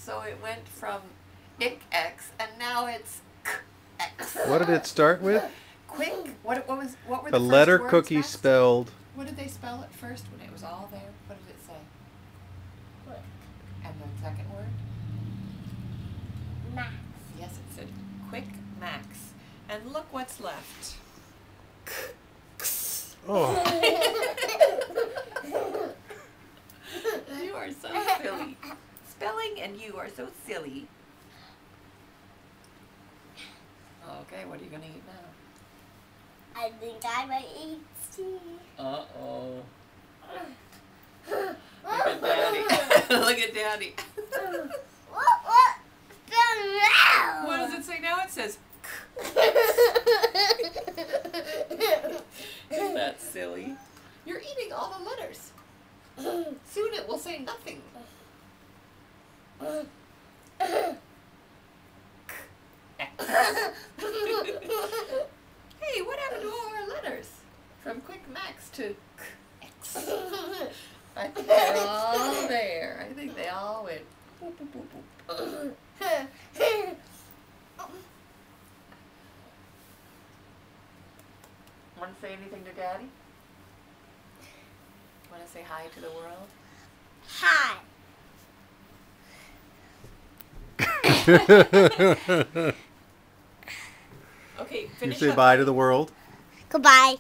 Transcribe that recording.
So it went from ick-x and now it's k-x. What did it start with? Quick. What were The the letter first words cookie next? spelled. What did they spell at first when it was all there? What did it say? Quick. And the second word? Max. Yes, it said Quick Max. And look what's left. Oh. You are so silly. Spelling and you are so silly. Okay, what are you going to eat now? I think I might eat tea. Uh-oh. Look at Daddy. Look at Daddy. What? Now? What does it say now? It says Isn't that silly? You're eating all the letters. Soon it will say nothing. Hey, what happened to all our letters? From Quick Max to X. I think they're all there. I think they all went boop, boop, boop, boop. Want to say anything to Daddy? Want to say hi to the world? Hi. Okay, You finish say up. bye to the world. Goodbye.